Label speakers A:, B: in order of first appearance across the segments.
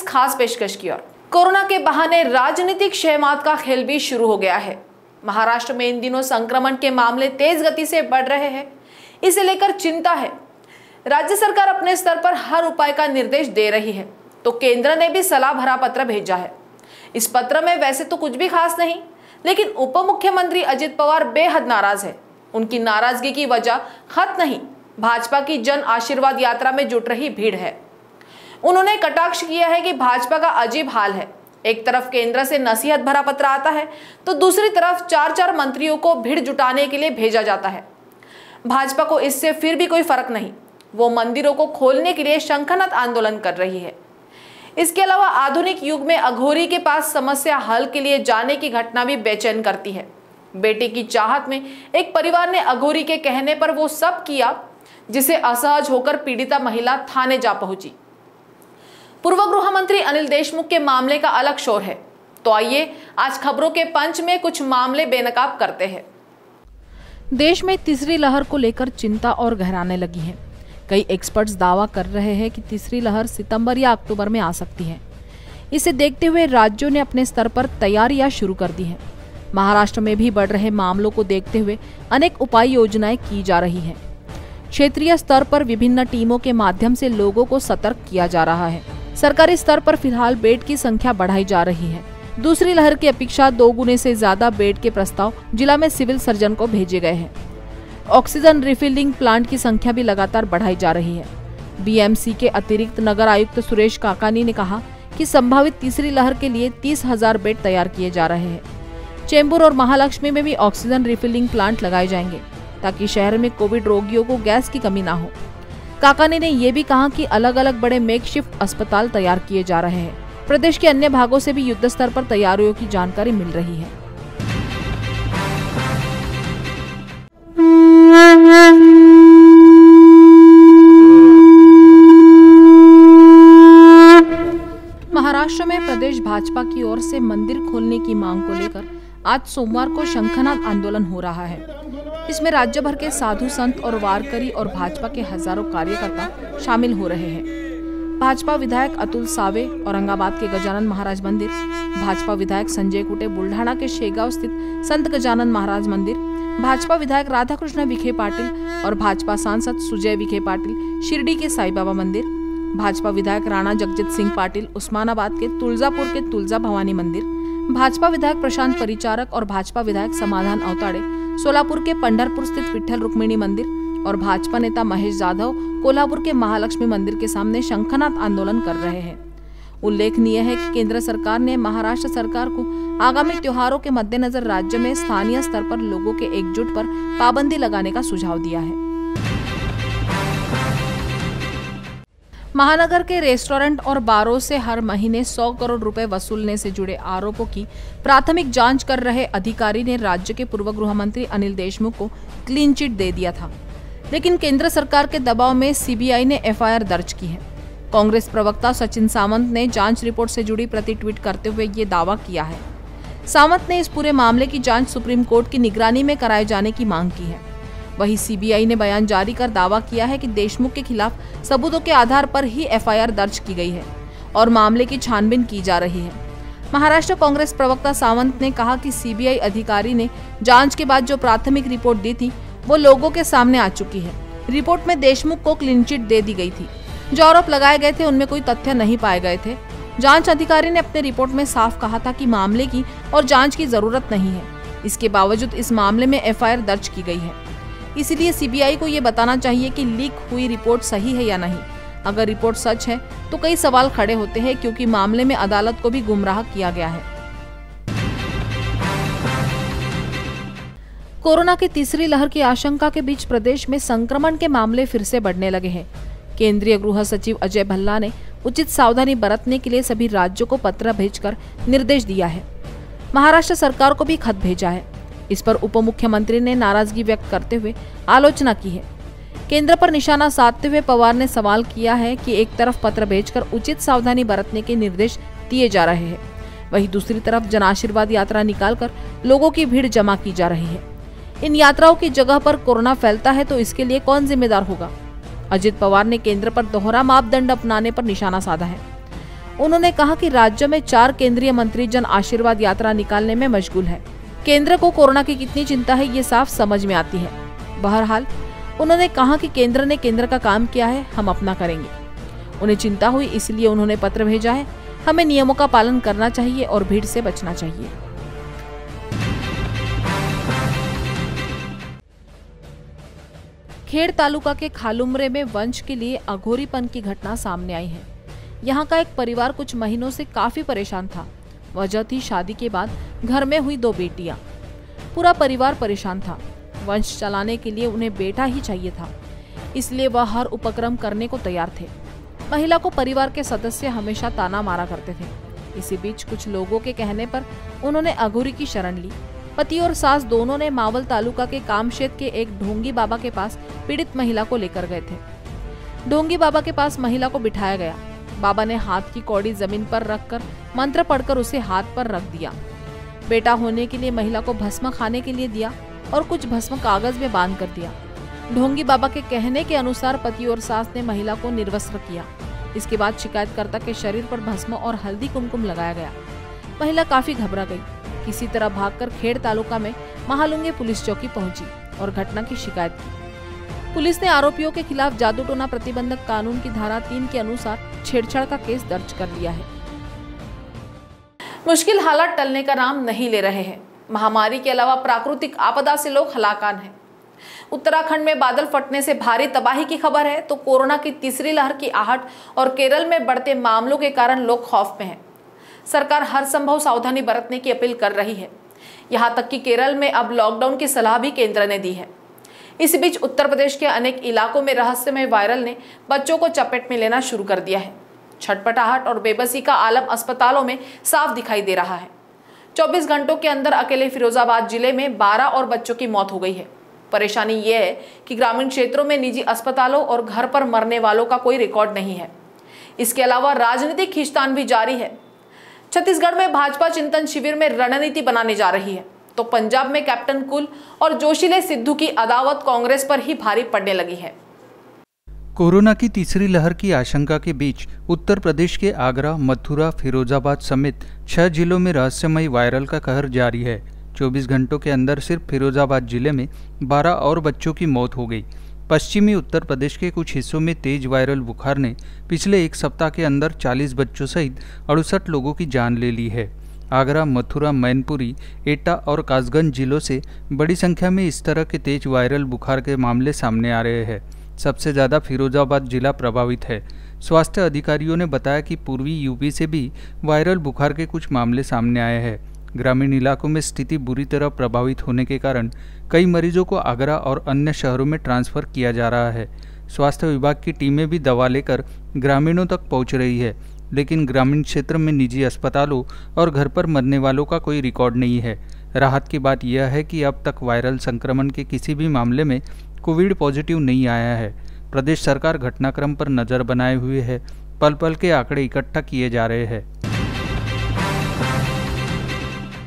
A: खास पेशकश की ओर। कोरोना के बहाने राजनीतिक शहमात का खेल भी शुरू हो गया है। महाराष्ट्र में इन दिनों संक्रमण के मामले तेज गति से बढ़ रहे हैं, इसे लेकर चिंता है। राज्य सरकार अपने स्तर पर हर उपाय का निर्देश दे रही है, तो केंद्र ने भी सलाह भरा पत्र भेजा है। इस पत्र में वैसे तो कुछ भी खास नहीं, लेकिन उप मुख्यमंत्री अजित पवार बेहद नाराज है। उनकी नाराजगी की वजह खत नहीं, भाजपा की जन आशीर्वाद यात्रा में जुट रही भीड़ है। उन्होंने कटाक्ष किया है कि भाजपा का अजीब हाल है। एक तरफ केंद्र से नसीहत भरा पत्र आता है, तो दूसरी तरफ 4-4 मंत्रियों को भीड़ जुटाने के लिए भेजा जाता है। भाजपा को इससे फिर भी कोई फर्क नहीं, वो मंदिरों को खोलने के लिए शंखनाद आंदोलन कर रही है। इसके अलावा आधुनिक युग में अघोरी के पास समस्या हल के लिए जाने की घटना भी बेचैन करती है। बेटे की चाहत में एक परिवार ने अघोरी के कहने पर वो सब किया, जिसे असहज होकर पीड़िता महिला थाने जा पहुंची। पूर्व गृह मंत्री अनिल देशमुख के मामले का अलग शोर है, तो आइए आज खबरों के पंच में कुछ मामले बेनकाब करते हैं।
B: देश में तीसरी लहर को लेकर चिंता और गहराने लगी है। कई एक्सपर्ट्स दावा कर रहे हैं कि तीसरी लहर सितंबर या अक्टूबर में आ सकती है। इसे देखते हुए राज्यों ने अपने स्तर पर तैयारियां शुरू कर दी हैं। महाराष्ट्र में भी बढ़ रहे मामलों को देखते हुए अनेक उपाय योजनाएं की जा रही हैं। क्षेत्रीय स्तर पर विभिन्न टीमों के माध्यम से लोगों को सतर्क किया जा रहा है। सरकारी स्तर पर फिलहाल बेड की संख्या बढ़ाई जा रही है। दूसरी लहर की अपेक्षा 2 गुने से ज्यादा बेड के प्रस्ताव जिला में सिविल सर्जन को भेजे गए हैं। ऑक्सीजन रिफिलिंग प्लांट की संख्या भी लगातार बढ़ाई जा रही है। बीएमसी के अतिरिक्त नगर आयुक्त सुरेश काकानी ने कहा कि संभावित तीसरी लहर के लिए 30,000 बेड तैयार किए जा रहे हैं। चेंबूर और महालक्ष्मी में भी ऑक्सीजन रिफिलिंग प्लांट लगाए जाएंगे, ताकि शहर में कोविड रोगियों को गैस की कमी ना हो। काकानी ने यह भी कहा कि अलग अलग बड़े मेकशिफ्ट अस्पताल तैयार किए जा रहे हैं। प्रदेश के अन्य भागों से भी युद्ध स्तर पर तैयारियों की जानकारी मिल रही है। महाराष्ट्र में प्रदेश भाजपा की ओर से मंदिर खोलने की मांग को लेकर आज सोमवार को शंखनाद आंदोलन हो रहा है। इसमें राज्य भर के साधु संत और वारकरी और भाजपा के हजारों कार्यकर्ता शामिल हो रहे हैं। भाजपा विधायक अतुल सावे औरंगाबाद के गजानन महाराज मंदिर, भाजपा विधायक संजय कुटे बुल्ढाणा के शेगांव स्थित संत गजानन महाराज मंदिर, भाजपा विधायक राधाकृष्ण विखे पाटिल और भाजपा सांसद सुजय विखे पाटिल शिरडी के साई बाबा मंदिर, भाजपा विधायक राणा जगजीत सिंह पाटिल उस्मानाबाद के तुळजापुर के तुळजा भवानी मंदिर, भाजपा विधायक प्रशांत परिचारक और भाजपा विधायक समाधान अवताड़े सोलापुर के पंढरपुर स्थित विठ्ठल रुक्मिणी मंदिर और भाजपा नेता महेश जाधव कोल्हापुर के महालक्ष्मी मंदिर के सामने शंखनाद आंदोलन कर रहे हैं। उल्लेखनीय है कि केंद्र सरकार ने महाराष्ट्र सरकार को आगामी त्योहारों के मद्देनजर राज्य में स्थानीय स्तर पर लोगों के एकजुट पर पाबंदी लगाने का सुझाव दिया है। महानगर के रेस्टोरेंट और बारों से हर महीने 100 करोड़ रुपए वसूलने से जुड़े आरोपों की प्राथमिक जांच कर रहे अधिकारी ने राज्य के पूर्व गृह मंत्री अनिल देशमुख को क्लीन चिट दे दिया था, लेकिन केंद्र सरकार के दबाव में सीबीआई ने एफआईआर दर्ज की है। कांग्रेस प्रवक्ता सचिन सावंत ने जांच रिपोर्ट से जुड़ी प्रति ट्वीट करते हुए ये दावा किया है। सावंत ने इस पूरे मामले की जांच सुप्रीम कोर्ट की निगरानी में कराए जाने की मांग की है। वहीं सीबीआई ने बयान जारी कर दावा किया है कि देशमुख के खिलाफ सबूतों के आधार पर ही एफआईआर दर्ज की गई है और मामले की छानबीन की जा रही है। महाराष्ट्र कांग्रेस प्रवक्ता सावंत ने कहा कि सीबीआई अधिकारी ने जांच के बाद जो प्राथमिक रिपोर्ट दी थी वो लोगों के सामने आ चुकी है। रिपोर्ट में देशमुख को क्लीन चिट दे दी गई थी। जो आरोप लगाए गए थे उनमें कोई तथ्य नहीं पाए गए थे। जांच अधिकारी ने अपने रिपोर्ट में साफ कहा था कि मामले की और जांच की जरूरत नहीं है। इसके बावजूद इस मामले में एफआईआर दर्ज की गई है। इसलिए सीबीआई को ये बताना चाहिए कि लीक हुई रिपोर्ट सही है या नहीं। अगर रिपोर्ट सच है तो कई सवाल खड़े होते हैं, क्योंकि मामले में अदालत को भी गुमराह किया गया है। कोरोना की तीसरी लहर की आशंका के बीच प्रदेश में संक्रमण के मामले फिर से बढ़ने लगे हैं। केंद्रीय गृह सचिव अजय भल्ला ने उचित सावधानी बरतने के लिए सभी राज्यों को पत्र भेजकर निर्देश दिया है। महाराष्ट्र सरकार को भी खत भेजा है। इस पर उप मुख्यमंत्री ने नाराजगी व्यक्त करते हुए आलोचना की है। केंद्र पर निशाना साधते हुए पवार ने सवाल किया है कि एक तरफ पत्र भेजकर उचित सावधानी बरतने के निर्देश दिए जा रहे हैं, वहीं दूसरी तरफ जन आशीर्वाद यात्रा निकालकर लोगों की भीड़ जमा की जा रही है। इन यात्राओं की जगह पर कोरोना फैलता है तो इसके लिए कौन जिम्मेदार होगा? अजित पवार ने केंद्र पर दोहरा मापदंड अपनाने पर निशाना साधा है। उन्होंने कहा कि राज्य में 4 केंद्रीय मंत्री जन आशीर्वाद यात्रा निकालने में मशगूल है। केंद्र को कोरोना की कितनी चिंता है ये साफ समझ में आती है। बहरहाल उन्होंने कहा कि केंद्र ने केंद्र का काम किया है, हम अपना करेंगे। उन्हें चिंता हुई इसलिए उन्होंने पत्र भेजा है। हमें नियमों का पालन करना चाहिए और भीड़ से बचना चाहिए। खेड़ तालुका के खालुमरे में वंश के लिए अघोरीपन की घटना सामने आई है। यहाँ का एक परिवार कुछ महीनों से काफी परेशान था। वजह थी शादी के बाद घर में हुई 2 बेटियां। पूरा परिवार परेशान था। वंश चलाने के लिए उन्हें बेटा ही चाहिए था, इसलिए वह हर उपक्रम करने को तैयार थे। महिला को परिवार के सदस्य हमेशा ताना मारा करते थे। इसी बीच कुछ लोगों के कहने पर उन्होंने अघोरी की शरण ली। पति और सास दोनों ने मावल तालुका के कामशेत के एक ढोंगी बाबा के पास पीड़ित महिला को लेकर गए थे। ढोंगी बाबा के पास महिला को बिठाया गया। बाबा ने हाथ की कौड़ी जमीन पर रखकर मंत्र पढ़कर उसे हाथ पर रख दिया। बेटा होने के लिए महिला को भस्म खाने के लिए दिया और कुछ भस्म कागज में बांध कर दिया। ढोंगी बाबा के कहने के अनुसार पति और सास ने महिला को निर्वस्त्र किया। इसके बाद शिकायतकर्ता के शरीर पर भस्म और हल्दी कुमकुम लगाया गया। महिला काफी घबरा गई। किसी तरह भागकर खेड़ तालुका में महालुंगे पुलिस चौकी पहुंची और घटना की शिकायत की। पुलिस ने आरोपियों के खिलाफ जादू टोना प्रतिबंधक कानून की धारा 3 के अनुसार छेड़छाड़ का केस दर्ज कर लिया है।
A: मुश्किल हालात टलने का नाम नहीं ले रहे हैं। महामारी के अलावा प्राकृतिक आपदा से लोग हलाकान हैं। उत्तराखंड में बादल फटने से भारी तबाही की खबर है, तो कोरोना की तीसरी लहर की आहट और केरल में बढ़ते मामलों के कारण लोग खौफ में हैं। सरकार हर संभव सावधानी बरतने की अपील कर रही है। यहां तक कि केरल में अब लॉकडाउन की सलाह भी केंद्र ने दी है। इस बीच उत्तर प्रदेश के अनेक इलाकों में रहस्यमय वायरल ने बच्चों को चपेट में लेना शुरू कर दिया है। छटपटाहट और बेबसी का आलम अस्पतालों में साफ दिखाई दे रहा है। 24 घंटों के अंदर अकेले फिरोजाबाद जिले में 12 और बच्चों की मौत हो गई है। परेशानी यह है कि ग्रामीण क्षेत्रों में निजी अस्पतालों और घर पर मरने वालों का कोई रिकॉर्ड नहीं है। इसके अलावा राजनीतिक खींचतान भी जारी है। छत्तीसगढ़ में भाजपा चिंतन शिविर में रणनीति बनाने जा रही है, तो पंजाब में कैप्टन कुल और जोशीले सिद्धू की अदावत कांग्रेस पर ही भारी पड़ने लगी है।
C: कोरोना की तीसरी लहर की आशंका के बीच उत्तर प्रदेश के आगरा, मथुरा, फिरोजाबाद समेत 6 जिलों में रहस्यमयी वायरल का कहर जारी है। 24 घंटों के अंदर सिर्फ फिरोजाबाद जिले में 12 और बच्चों की मौत हो गई। पश्चिमी उत्तर प्रदेश के कुछ हिस्सों में तेज वायरल बुखार ने पिछले एक सप्ताह के अंदर 40 बच्चों सहित 68 लोगों की जान ले ली है। आगरा, मथुरा, मैनपुरी, एटा और कासगंज जिलों से बड़ी संख्या में इस तरह के तेज वायरल बुखार के मामले सामने आ रहे हैं। सबसे ज़्यादा फिरोजाबाद जिला प्रभावित है। स्वास्थ्य अधिकारियों ने बताया कि पूर्वी यूपी से भी वायरल बुखार के कुछ मामले सामने आए हैं। ग्रामीण इलाकों में स्थिति बुरी तरह प्रभावित होने के कारण कई मरीजों को आगरा और अन्य शहरों में ट्रांसफ़र किया जा रहा है। स्वास्थ्य विभाग की टीमें भी दवा लेकर ग्रामीणों तक पहुंच रही है, लेकिन ग्रामीण क्षेत्र में निजी अस्पतालों और घर पर मरने वालों का कोई रिकॉर्ड नहीं है। राहत की बात यह है कि अब तक वायरल संक्रमण के किसी भी मामले में कोविड पॉजिटिव नहीं आया है। प्रदेश सरकार घटनाक्रम पर नज़र बनाए हुए है। पल पल के आंकड़े इकट्ठा किए जा रहे हैं।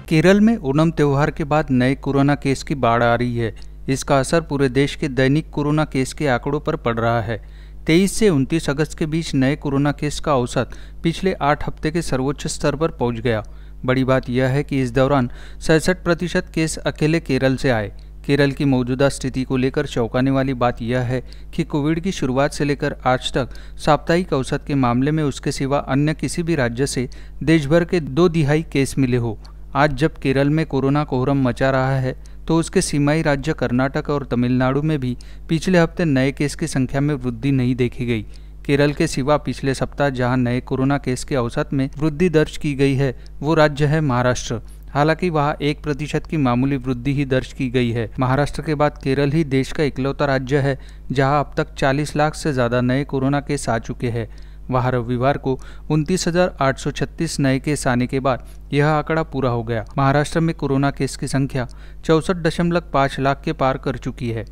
C: केरल में ओणम त्यौहार के बाद नए कोरोना केस की बाढ़ आ रही है। इसका असर पूरे देश के दैनिक कोरोना केस के आंकड़ों पर पड़ रहा है। 23 से 29 अगस्त के बीच नए कोरोना केस का औसत पिछले 8 हफ्ते के सर्वोच्च स्तर पर पहुंच गया। बड़ी बात यह है कि इस दौरान 67% केस अकेले केरल से आए। केरल की मौजूदा स्थिति को लेकर चौंकाने वाली बात यह है कि कोविड की शुरुआत से लेकर आज तक साप्ताहिक औसत के मामले में उसके सिवा अन्य किसी भी राज्य से देश भर के 2/3 केस मिले हो। आज जब केरल में कोरोना कोहरम मचा रहा है, तो उसके सीमाई राज्य कर्नाटक और तमिलनाडु में भी पिछले हफ्ते नए केस की संख्या में वृद्धि नहीं देखी गई। केरल के सिवा पिछले सप्ताह जहां नए कोरोना केस के औसत में वृद्धि दर्ज की गई है, वो राज्य है महाराष्ट्र। हालांकि वहां 1% की मामूली वृद्धि ही दर्ज की गई है। महाराष्ट्र के बाद केरल ही देश का इकलौता राज्य है जहां अब तक 40 लाख से ज़्यादा नए कोरोना केस आ चुके हैं। वहाँ रविवार को 29,836 नए केस आने के बाद यह आंकड़ा पूरा हो गया। महाराष्ट्र में कोरोना केस की संख्या 64.5 लाख के पार कर चुकी है।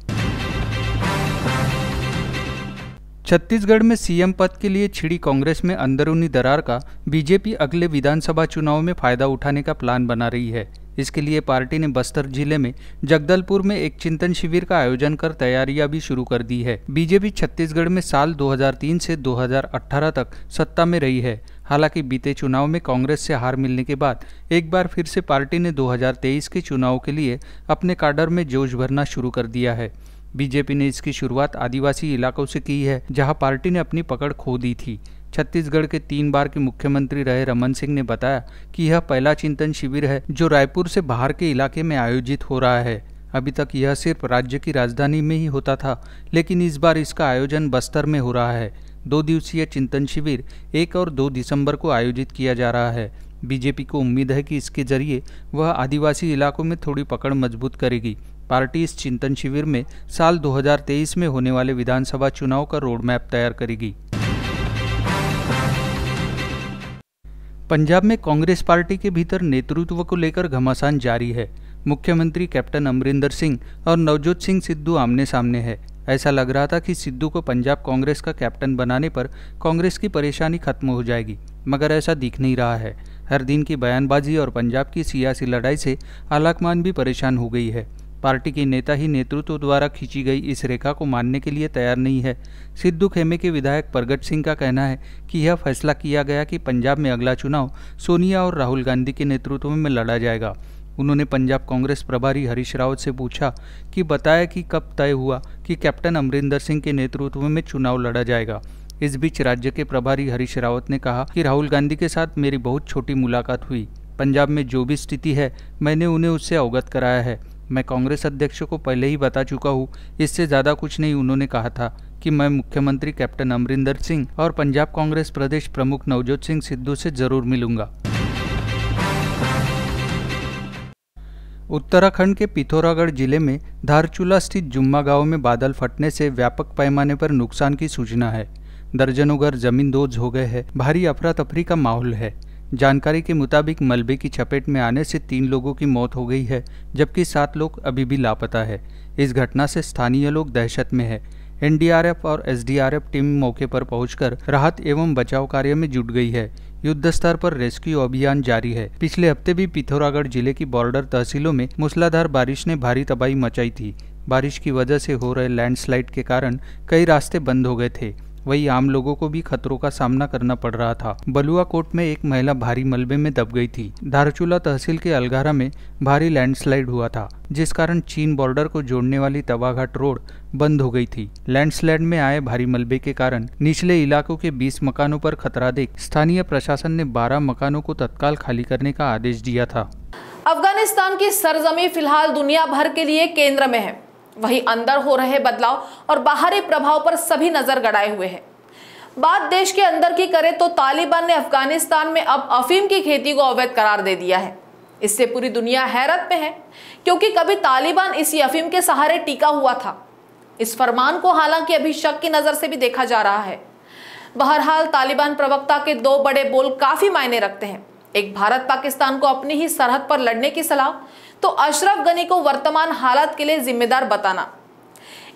C: छत्तीसगढ़ में सीएम पद के लिए छिड़ी कांग्रेस में अंदरूनी दरार का बीजेपी अगले विधानसभा चुनाव में फायदा उठाने का प्लान बना रही है। इसके लिए पार्टी ने बस्तर जिले में जगदलपुर में एक चिंतन शिविर का आयोजन कर तैयारियां भी शुरू कर दी है। बीजेपी छत्तीसगढ़ में साल 2003 से 2018 तक सत्ता में रही है। हालांकि बीते चुनाव में कांग्रेस से हार मिलने के बाद एक बार फिर से पार्टी ने 2023 के चुनाव के लिए अपने काडर में जोश भरना शुरू कर दिया है। बीजेपी ने इसकी शुरुआत आदिवासी इलाकों से की है, जहां पार्टी ने अपनी पकड़ खो दी थी। छत्तीसगढ़ के 3 बार के मुख्यमंत्री रहे रमन सिंह ने बताया कि यह पहला चिंतन शिविर है जो रायपुर से बाहर के इलाके में आयोजित हो रहा है। अभी तक यह सिर्फ राज्य की राजधानी में ही होता था, लेकिन इस बार इसका आयोजन बस्तर में हो रहा है। 2 दिवसीय चिंतन शिविर 1 और 2 दिसंबर को आयोजित किया जा रहा है। बीजेपी को उम्मीद है कि इसके जरिए वह आदिवासी इलाकों में थोड़ी पकड़ मजबूत करेगी। पार्टी इस चिंतन शिविर में साल 2023 में होने वाले विधानसभा चुनाव का रोड मैप तैयार करेगी। पंजाब में कांग्रेस पार्टी के भीतर नेतृत्व को लेकर घमासान जारी है। मुख्यमंत्री कैप्टन अमरिंदर सिंह और नवजोत सिंह सिद्धू आमने सामने है। ऐसा लग रहा था कि सिद्धू को पंजाब कांग्रेस का कैप्टन बनाने पर कांग्रेस की परेशानी खत्म हो जाएगी, मगर ऐसा दिख नहीं रहा है। हर दिन की बयानबाजी और पंजाब की सियासी लड़ाई से आलाकमान भी परेशान हो गई है। पार्टी के नेता ही नेतृत्व द्वारा खींची गई इस रेखा को मानने के लिए तैयार नहीं है। सिद्धू खेमे के विधायक प्रगट सिंह का कहना है कि यह फैसला किया गया कि पंजाब में अगला चुनाव सोनिया और राहुल गांधी के नेतृत्व में लड़ा जाएगा। उन्होंने पंजाब कांग्रेस प्रभारी हरीश रावत से पूछा कि बताया कि कब तय हुआ कि कैप्टन अमरिंदर सिंह के नेतृत्व में चुनाव लड़ा जाएगा। इस बीच राज्य के प्रभारी हरीश रावत ने कहा कि राहुल गांधी के साथ मेरी बहुत छोटी मुलाकात हुई। पंजाब में जो भी स्थिति है मैंने उन्हें उससे अवगत कराया है। मैं कांग्रेस अध्यक्ष को पहले ही बता चुका हूँ, इससे ज़्यादा कुछ नहीं। उन्होंने कहा था कि मैं मुख्यमंत्री कैप्टन अमरिंदर सिंह और पंजाब कांग्रेस प्रदेश प्रमुख नवजोत सिंह सिद्धू से जरूर मिलूंगा। उत्तराखंड के पिथौरागढ़ जिले में धारचूला स्थित जुम्मा गांव में बादल फटने से व्यापक पैमाने पर नुकसान की सूचना है। दर्जनों घर जमींदोज हो गए हैं। भारी अफरा तफरी का माहौल है। जानकारी के मुताबिक मलबे की चपेट में आने से 3 लोगों की मौत हो गई है, जबकि 7 लोग अभी भी लापता है। इस घटना से स्थानीय लोग दहशत में है। एनडीआरएफ और एसडीआरएफ टीम मौके पर पहुंचकर राहत एवं बचाव कार्य में जुट गई है। युद्ध स्तर पर रेस्क्यू अभियान जारी है। पिछले हफ्ते भी पिथौरागढ़ जिले की बॉर्डर तहसीलों में मूसलाधार बारिश ने भारी तबाही मचाई थी। बारिश की वजह से हो रहे लैंडस्लाइड के कारण कई रास्ते बंद हो गए थे। वही आम लोगों को भी खतरों का सामना करना पड़ रहा था। बलुआ कोट में एक महिला भारी मलबे में दब गई थी। धारचूला तहसील के अलगारा में भारी लैंडस्लाइड हुआ था, जिस कारण चीन बॉर्डर को जोड़ने वाली तवाघाट रोड बंद हो गई थी। लैंडस्लाइड में आए भारी मलबे के कारण निचले इलाकों के 20 मकानों पर खतरा देख स्थानीय प्रशासन ने 12 मकानों को तत्काल खाली करने का आदेश दिया था।
A: अफगानिस्तान की सरजमी फिलहाल दुनिया भर के लिए केंद्र में है। वहीं अंदर हो रहे बदलाव और बाहरी प्रभाव पर सभी नजर गड़ाए हुए हैं। बात देश के अंदर की करें तो तालिबान ने अफगानिस्तान में अब अफीम की खेती को अवैध करार दे दिया है। इससे पूरी दुनिया हैरत में है, क्योंकि कभी तालिबान इसी अफीम के सहारे टिका हुआ था। इस फरमान को हालांकि अभी शक की नजर से भी देखा जा रहा है। बहरहाल तालिबान प्रवक्ता के 2 बड़े बोल काफी मायने रखते हैं। एक, भारत पाकिस्तान को अपनी ही सरहद पर लड़ने की सलाह, तो अशरफ गनी को वर्तमान हालात के लिए जिम्मेदार बताना।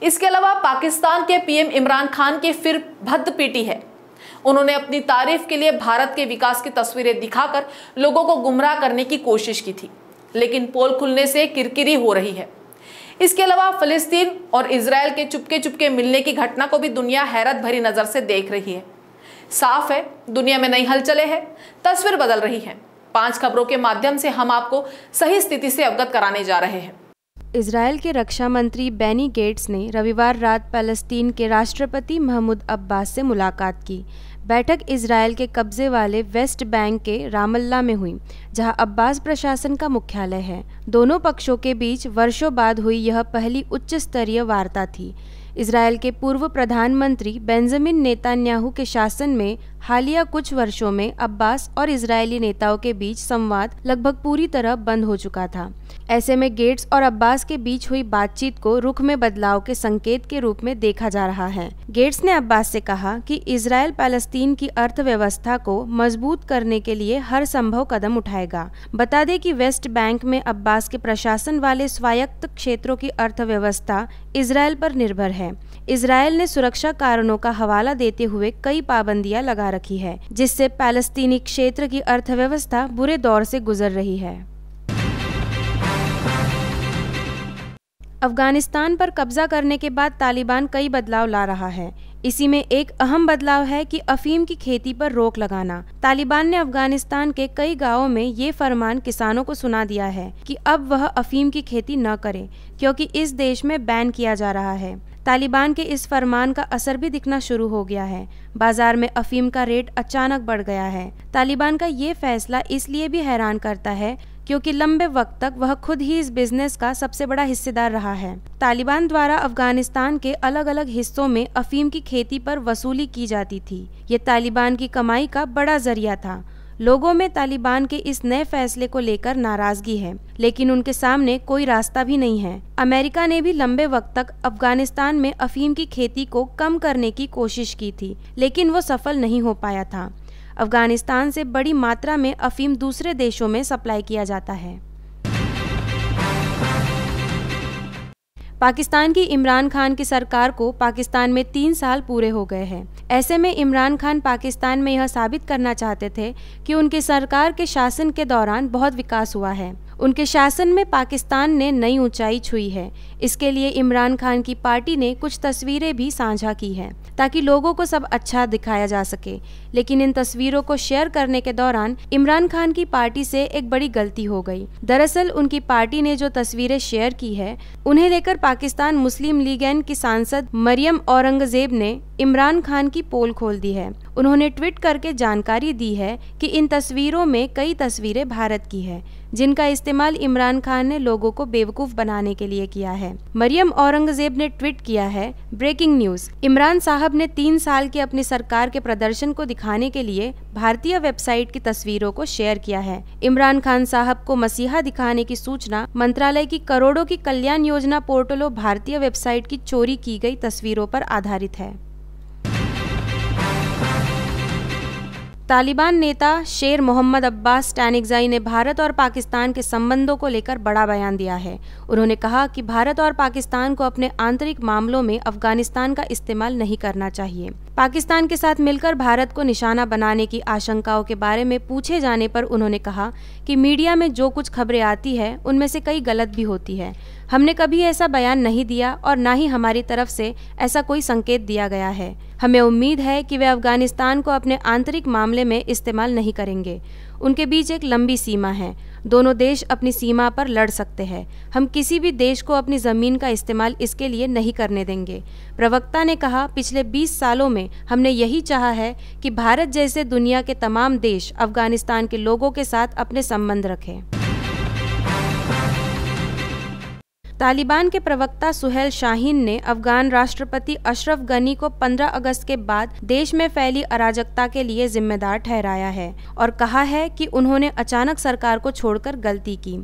A: इसके अलावा पाकिस्तान के पीएम इमरान खान की फिर भद्द पीटी है। उन्होंने अपनी तारीफ के लिए भारत के विकास की तस्वीरें दिखाकर लोगों को गुमराह करने की कोशिश की थी, लेकिन पोल खुलने से किरकिरी हो रही है। इसके अलावा फिलिस्तीन और इजराइल के चुपके चुपके मिलने की घटना को भी दुनिया हैरत भरी नजर से देख रही है। साफ है, दुनिया में नई हलचलें हैं, तस्वीर बदल रही है। 5 खबरों के माध्यम से हम आपको सही स्थिति से अवगत कराने जा रहे हैं।
D: इजराइल के रक्षा मंत्री बेनी गेट्स ने रविवार रात पैलेस्टीन के राष्ट्रपति महमूद अब्बास से मुलाकात की। बैठक इजराइल के कब्जे वाले वेस्ट बैंक के रामल्ला में हुई, जहां अब्बास प्रशासन का मुख्यालय है। दोनों पक्षों के बीच वर्षों बाद हुई यह पहली उच्च स्तरीय वार्ता थी। इजराइल के पूर्व प्रधानमंत्री बेंजामिन नेतान्याहू के शासन में हालिया कुछ वर्षों में अब्बास और इजरायली नेताओं के बीच संवाद लगभग पूरी तरह बंद हो चुका था। ऐसे में गेट्स और अब्बास के बीच हुई बातचीत को रुख में बदलाव के संकेत के रूप में देखा जा रहा है। गेट्स ने अब्बास से कहा कि इजराइल पैलेस्टीन की अर्थव्यवस्था को मजबूत करने के लिए हर संभव कदम उठाएगा। बता दें कि वेस्ट बैंक में अब्बास के प्रशासन वाले स्वायत्त क्षेत्रों की अर्थव्यवस्था इजराइल पर निर्भर है। इजराइल ने सुरक्षा कारणों का हवाला देते हुए कई पाबंदियां लगा रखी है, जिससे पैलेस्तीनी क्षेत्र की अर्थव्यवस्था बुरे दौर से गुजर रही है। अफगानिस्तान पर कब्जा करने के बाद तालिबान कई बदलाव ला रहा है। इसी में एक अहम बदलाव है कि अफीम की खेती पर रोक लगाना। तालिबान ने अफगानिस्तान के कई गांवों में ये फरमान किसानों को सुना दिया है कि अब वह अफीम की खेती न करें, क्योंकि इस देश में बैन किया जा रहा है। तालिबान के इस फरमान का असर भी दिखना शुरू हो गया है। बाजार में अफीम का रेट अचानक बढ़ गया है। तालिबान का ये फैसला इसलिए भी हैरान करता है क्योंकि लंबे वक्त तक वह खुद ही इस बिजनेस का सबसे बड़ा हिस्सेदार रहा है। तालिबान द्वारा अफगानिस्तान के अलग अलग हिस्सों में अफीम की खेती पर वसूली की जाती थी। ये तालिबान की कमाई का बड़ा जरिया था। लोगों में तालिबान के इस नए फैसले को लेकर नाराजगी है, लेकिन उनके सामने कोई रास्ता भी नहीं है। अमेरिका ने भी लंबे वक्त तक अफगानिस्तान में अफीम की खेती को कम करने की कोशिश की थी, लेकिन वो सफल नहीं हो पाया था। अफगानिस्तान से बड़ी मात्रा में अफीम दूसरे देशों में सप्लाई किया जाता है। पाकिस्तान की इमरान खान की सरकार को पाकिस्तान में 3 साल पूरे हो गए हैं। ऐसे में इमरान खान पाकिस्तान में यह साबित करना चाहते थे कि उनकी सरकार के शासन के दौरान बहुत विकास हुआ है। उनके शासन में पाकिस्तान ने नई ऊंचाई छुई है। इसके लिए इमरान खान की पार्टी ने कुछ तस्वीरें भी साझा की हैं ताकि लोगों को सब अच्छा दिखाया जा सके। लेकिन इन तस्वीरों को शेयर करने के दौरान इमरान खान की पार्टी से एक बड़ी गलती हो गई। दरअसल उनकी पार्टी ने जो तस्वीरें शेयर की है, उन्हें लेकर पाकिस्तान मुस्लिम लीग एन की सांसद मरियम औरंगजेब ने इमरान खान की पोल खोल दी है। उन्होंने ट्वीट करके जानकारी दी है कि इन तस्वीरों में कई तस्वीरें भारत की है, जिनका इस्तेमाल इमरान खान ने लोगों को बेवकूफ बनाने के लिए किया है। मरियम औरंगजेब ने ट्वीट किया है, ब्रेकिंग न्यूज, इमरान साहब ने 3 साल के अपनी सरकार के प्रदर्शन को दिखाने के लिए भारतीय वेबसाइट की तस्वीरों को शेयर किया है। इमरान खान साहब को मसीहा दिखाने की सूचना मंत्रालय की करोड़ों की कल्याण योजना पोर्टलों भारतीय वेबसाइट की चोरी की गई तस्वीरों पर आधारित है। तालिबान नेता शेर मोहम्मद अब्बास स्टैनिक्ज़ाई ने भारत और पाकिस्तान के संबंधों को लेकर बड़ा बयान दिया है। उन्होंने कहा कि भारत और पाकिस्तान को अपने आंतरिक मामलों में अफगानिस्तान का इस्तेमाल नहीं करना चाहिए। पाकिस्तान के साथ मिलकर भारत को निशाना बनाने की आशंकाओं के बारे में पूछे जाने पर उन्होंने कहा कि मीडिया में जो कुछ खबरें आती है उनमें से कई गलत भी होती है। हमने कभी ऐसा बयान नहीं दिया और न ही हमारी तरफ से ऐसा कोई संकेत दिया गया है। हमें उम्मीद है कि वे अफगानिस्तान को अपने आंतरिक मामले में इस्तेमाल नहीं करेंगे। उनके बीच एक लंबी सीमा है। दोनों देश अपनी सीमा पर लड़ सकते हैं। हम किसी भी देश को अपनी ज़मीन का इस्तेमाल इसके लिए नहीं करने देंगे। प्रवक्ता ने कहा, पिछले 20 सालों में हमने यही चाहा है कि भारत जैसे दुनिया के तमाम देश अफगानिस्तान के लोगों के साथ अपने संबंध रखें। तालिबान के प्रवक्ता सुहेल शाहीन ने अफगान राष्ट्रपति अशरफ गनी को 15 अगस्त के बाद देश में फैली अराजकता के लिए जिम्मेदार ठहराया है और कहा है कि उन्होंने अचानक सरकार को छोड़कर गलती की।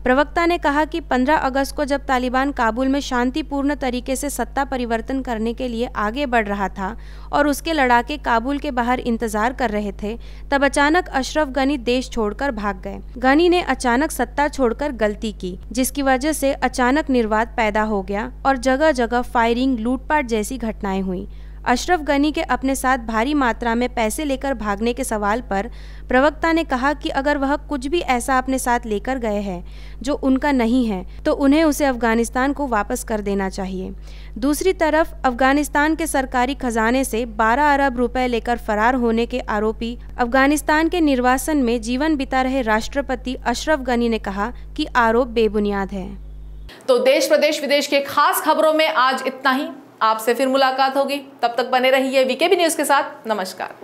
D: प्रवक्ता ने कहा कि 15 अगस्त को जब तालिबान काबुल में शांतिपूर्ण तरीके से सत्ता परिवर्तन करने के लिए आगे बढ़ रहा था और उसके लड़ाके काबुल के बाहर इंतजार कर रहे थे, तब अचानक अशरफ गनी देश छोड़कर भाग गए। गनी ने अचानक सत्ता छोड़कर गलती की, जिसकी वजह से अचानक निर्वात पैदा हो गया और जगह जगह फायरिंग, लूटपाट जैसी घटनाएं हुई। अशरफ गनी के अपने साथ भारी मात्रा में पैसे लेकर भागने के सवाल पर प्रवक्ता ने कहा कि अगर वह कुछ भी ऐसा अपने साथ लेकर गए हैं जो उनका नहीं है, तो उन्हें उसे अफगानिस्तान को वापस कर देना चाहिए। दूसरी तरफ अफगानिस्तान के सरकारी खजाने से 12 अरब रुपए लेकर फरार होने के आरोपी अफगानिस्तान के निर्वासन में जीवन बिता रहे राष्ट्रपति अशरफ गनी ने कहा कि आरोप बेबुनियाद है।
A: तो देश, प्रदेश, विदेश के खास खबरों में आज इतना ही। आपसे फिर मुलाकात होगी, तब तक बने रहिए वीकेबी न्यूज़ के साथ। नमस्कार।